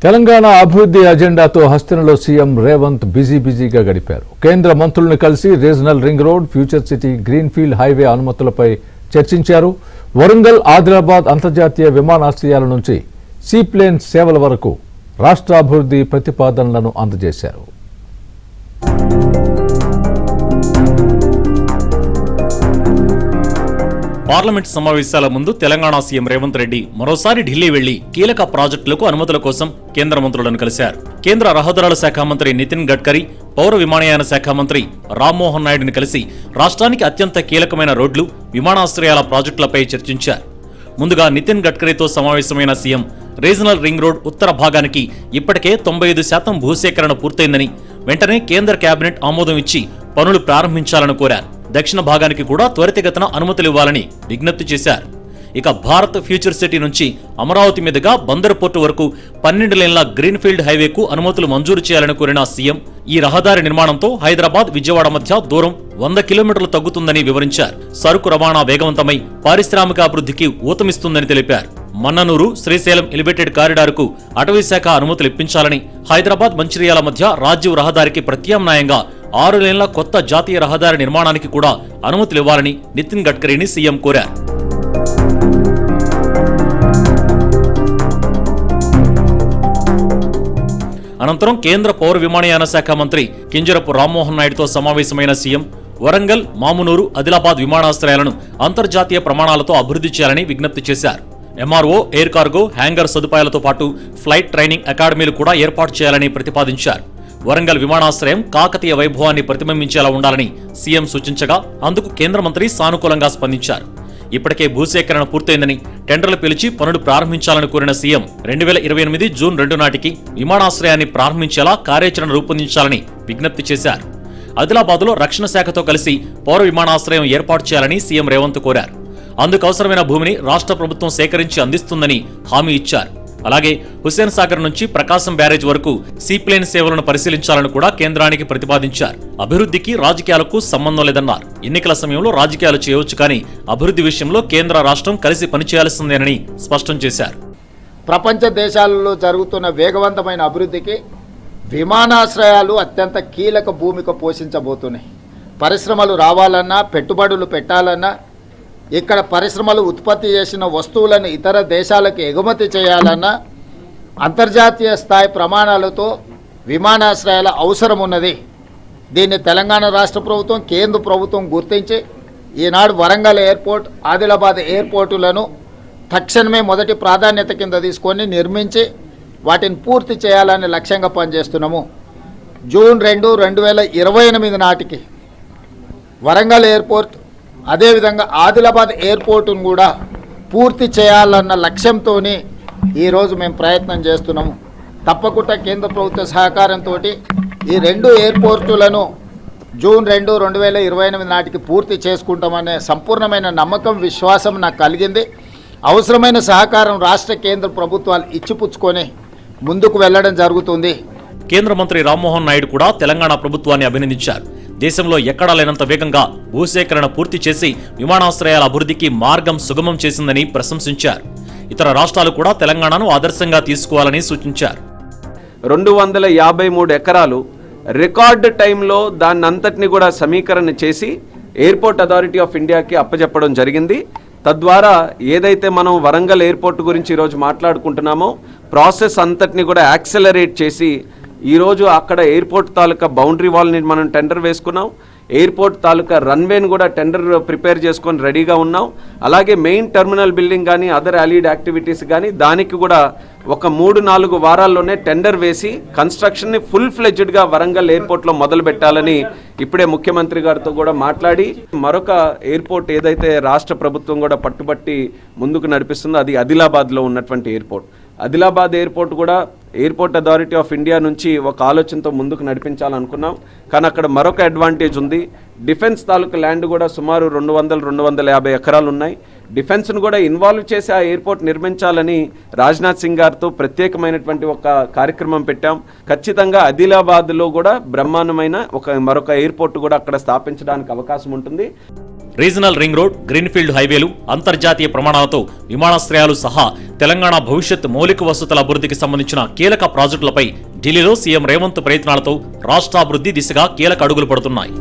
తెలంగాణ అభివృద్ధి అజెండాతో హస్తినలో సీఎం రేవంత్ బిజీగా గడిపారు. కేంద్ర మంత్రులను కలిసి regional ring road, future city, greenfield highway అనుమతులపై చర్చించారు. వరంగల్, ఆదిలాబాద్ అంతర్జాతీయ విమానాశ్రయాల నుంచి సీప్లేన్ సేవల వరకు రాష్ట్ర అభివృద్ధి ప్రతిపాదనలను అందజేశారు. పార్లమెంట్ సమావేశాల ముందు తెలంగాణ సీఎం రేవంత్ రెడ్డి మరోసారి ఢిల్లీ వెళ్లి కీలక ప్రాజెక్టులకు అనుమతుల కోసం కేంద్ర మంత్రులను కలిశారు. కేంద్ర రహదారుల శాఖ మంత్రి నితిన్ గడ్కరీ, పౌర విమానయాన శాఖ మంత్రి రామ్మోహన్ నాయుడుని కలిసి రాష్ట్రానికి అత్యంత కీలకమైన రోడ్లు, విమానాశ్రయాల ప్రాజెక్టులపై చర్చించారు. ముందుగా నితిన్ గడ్కరీతో సమావేశమైన సీఎం రీజనల్ రింగ్ రోడ్ ఉత్తర భాగానికి ఇప్పటికే 95% భూసేకరణ పూర్తయిందని, వెంటనే కేంద్ర కేబినెట్ ఆమోదం ఇచ్చి పనులు ప్రారంభించాలని కోరారు. దక్షిణ భాగానికి కూడా త్వరితగతిన అనుమతులివ్వాలని విజ్ఞప్తి చేశారు. ఇక భారత్ ఫ్యూచర్ సిటీ నుంచి అమరావతి మీదుగా బందర్ పోర్టు వరకు 12 లేన్ల గ్రీన్ఫీల్డ్ హైవేకు అనుమతులు మంజూరు చేయాలని కోరిన సీఎం ఈ రహదారి నిర్మాణంతో హైదరాబాద్, విజయవాడ మధ్య దూరం 100 కిలోమీటర్లు తగ్గుతుందని వివరించారు. సరుకు రవాణా వేగవంతమై పారిశ్రామిక అభివృద్ధికి ఊతమిస్తుందని తెలిపారు. మన్ననూరు, శ్రీశైలం ఎలివేటెడ్ కారిడార్కు అటవీ శాఖ అనుమతులు ఇప్పించాలని, హైదరాబాద్, మంచిర్యాల మధ్య రాజీవ్ రహదారికి ప్రత్యామ్నాయంగా 6 లేన్ల కొత్త జాతీయ రహదారి నిర్మాణానికి కూడా అనుమతులివ్వాలని నితిన్ గడ్కరీని సీఎం కోరారు. అనంతరం కేంద్ర పౌర విమానయాన శాఖ మంత్రి కింజరపు రామ్మోహన్ నాయుడుతో సమావేశమైన సీఎం వరంగల్, మామునూరు, ఆదిలాబాద్ విమానాశ్రయాలను అంతర్జాతీయ ప్రమాణాలతో అభివృద్ధి చేయాలని విజ్ఞప్తి చేశారు. ఎంఆర్ఓ, ఎయిర్ కార్గో, హ్యాంగర్ సదుపాయాలతో పాటు ఫ్లైట్ ట్రైనింగ్ అకాడమీలు కూడా ఏర్పాటు చేయాలని ప్రతిపాదించారు. వరంగల్ విమానాశ్రయం కాకతీయ వైభవాన్ని ప్రతిబింబించేలా ఉండాలని సీఎం సూచించగా అందుకు కేంద్ర మంత్రి సానుకూలంగా స్పందించారు. ఇప్పటికే భూసేకరణ పూర్తయిందని, టెండర్లు పిలిచి పనులు ప్రారంభించాలని కోరిన సీఎం 2028 జూన్ 2 నాటికి విమానాశ్రయాన్ని ప్రారంభించేలా కార్యాచరణ రూపొందించాలని విజ్ఞప్తి చేశారు. ఆదిలాబాద్లో రక్షణ శాఖతో కలిసి పౌర విమానాశ్రయం ఏర్పాటు చేయాలని సీఎం రేవంత్ కోరారు. అందుకు అవసరమైన భూమిని రాష్ట్ర ప్రభుత్వం సేకరించి అందిస్తుందని హామీ ఇచ్చారు. అలాగే హుస్సేన్ సాగర్ నుంచి ప్రకాశం బ్యారేజ్ వరకు సీప్లేన్ సేవలను పరిశీలించాలని కూడా కేంద్రానికి ప్రతిపాదించారు. అభివృద్ధికి రాజకీయాలకు సంబంధం లేదన్నారు. ఎన్నికల సమయంలో రాజకీయాలు చేయవచ్చు, కానీ అభివృద్ధి విషయంలో కేంద్ర రాష్ట్రం కలిసి పనిచేయాల్సిందేనని స్పష్టం చేశారు. ప్రపంచ దేశాలలో జరుగుతున్న వేగవంతమైన అభివృద్ధికి విమానాశ్రయాలు అత్యంత కీలక భూమిక పోషించబోతున్నాయి. పరిశ్రమలు రావాలన్నా, పెట్టుబడులు పెట్టాలన్నా, ఇక్కడ పరిశ్రమలు ఉత్పత్తి చేసిన వస్తువులను ఇతర దేశాలకు ఎగుమతి చేయాలన్నా అంతర్జాతీయ స్థాయి ప్రమాణాలతో విమానాశ్రయాల అవసరం ఉన్నది. దీన్ని తెలంగాణ రాష్ట్ర ప్రభుత్వం, కేంద్ర ప్రభుత్వం గుర్తించి ఈనాడు వరంగల్ ఎయిర్పోర్ట్, ఆదిలాబాద్ ఎయిర్పోర్టులను తక్షణమే మొదటి ప్రాధాన్యత కింద తీసుకొని నిర్మించి వాటిని పూర్తి చేయాలని లక్ష్యంగా పనిచేస్తున్నాము. జూన్ 2, 2028 నాటికి వరంగల్ ఎయిర్పోర్ట్, అదేవిధంగా ఆదిలాబాద్ ఎయిర్పోర్టును కూడా పూర్తి చేయాలన్న లక్ష్యంతో ఈరోజు మేము ప్రయత్నం చేస్తున్నాము. తప్పకుండా కేంద్ర ప్రభుత్వ సహకారంతో ఈ 2 ఎయిర్పోర్టులను జూన్ 2, 2028 నాటికి పూర్తి చేసుకుంటామనే సంపూర్ణమైన నమ్మకం, విశ్వాసం నాకు కలిగింది. అవసరమైన సహకారం రాష్ట్ర, కేంద్ర ప్రభుత్వాలు ఇచ్చిపుచ్చుకొని ముందుకు వెళ్లడం జరుగుతుంది. కేంద్ర మంత్రి రామ్మోహన్ నాయుడు కూడా తెలంగాణ ప్రభుత్వాన్ని అభినందించారు. దేశంలో ఎక్కడా లేనంత వేగంగా భూసేకరణ పూర్తి చేసి విమానాశ్రయాల అభివృద్ధికి మార్గం సుగమం చేసిందని ప్రశంసించారు. ఇతర రాష్ట్రాలు కూడా తెలంగాణను ఆదర్శంగా తీసుకోవాలని సూచించారు. 253 ఎకరాలు రికార్డు టైంలో దాన్నంతటిని కూడా సమీకరణ చేసి ఎయిర్పోర్ట్ అథారిటీ ఆఫ్ ఇండియాకి అప్పచెప్పడం జరిగింది. తద్వారా ఏదైతే మనం వరంగల్ ఎయిర్పోర్ట్ గురించి ఈరోజు మాట్లాడుకుంటున్నామో ప్రాసెస్ అంతటిని కూడా యాక్సెలరేట్ చేసి ఈరోజు అక్కడ ఎయిర్పోర్ట్ తాలూకా బౌండరీ వాల్ని మనం టెండర్ వేసుకున్నాం. ఎయిర్పోర్ట్ తాలూకా రన్వేని కూడా టెండర్ ప్రిపేర్ చేసుకొని రెడీగా ఉన్నాం. అలాగే మెయిన్ టెర్మినల్ బిల్డింగ్ కానీ, అదర్ అలీడ్ యాక్టివిటీస్ కానీ దానికి కూడా ఒక 3-4 వారాల్లోనే టెండర్ వేసి కన్స్ట్రక్షన్ని ఫుల్ ఫ్లెడ్జ్డ్గా వరంగల్ ఎయిర్పోర్ట్లో మొదలు పెట్టాలని ఇప్పుడే ముఖ్యమంత్రి గారితో కూడా మాట్లాడి, మరొక ఎయిర్పోర్ట్ ఏదైతే రాష్ట్ర ప్రభుత్వం కూడా పట్టుబట్టి ముందుకు నడిపిస్తుందో అది ఆదిలాబాద్లో ఉన్నటువంటి ఎయిర్పోర్ట్. ఆదిలాబాద్ ఎయిర్పోర్ట్ కూడా ఎయిర్పోర్ట్ అథారిటీ ఆఫ్ ఇండియా నుంచి ఒక ఆలోచనతో ముందుకు నడిపించాలనుకున్నాం. కానీ అక్కడ మరొక అడ్వాంటేజ్ ఉంది. డిఫెన్స్ తాలూకు ల్యాండ్ కూడా సుమారు 200-250 ఎకరాలు ఉన్నాయి. డిఫెన్స్ను కూడా ఇన్వాల్వ్ చేసి ఆ ఎయిర్పోర్ట్ నిర్మించాలని రాజ్నాథ్ సింగ్ గారితో ప్రత్యేకమైనటువంటి ఒక కార్యక్రమం పెట్టాం. ఖచ్చితంగా ఆదిలాబాద్లో కూడా బ్రహ్మాండమైన మరొక ఎయిర్పోర్ట్ కూడా అక్కడ స్థాపించడానికి అవకాశం ఉంటుంది. రీజనల్ రింగ్ రోడ్, గ్రీన్ఫీల్డ్ హైవేలు, అంతర్జాతీయ ప్రమాణాలతో విమానాశ్రయాలు సహా తెలంగాణ భవిష్యత్ మౌలిక వసతుల అభివృద్ధికి సంబంధించిన కీలక ప్రాజెక్టులపై ఢిల్లీలో సీఎం రేవంత్ ప్రయత్నాలతో రాష్ట్రాభివృద్ధి దిశగా కీలక అడుగులు పడుతున్నాయి.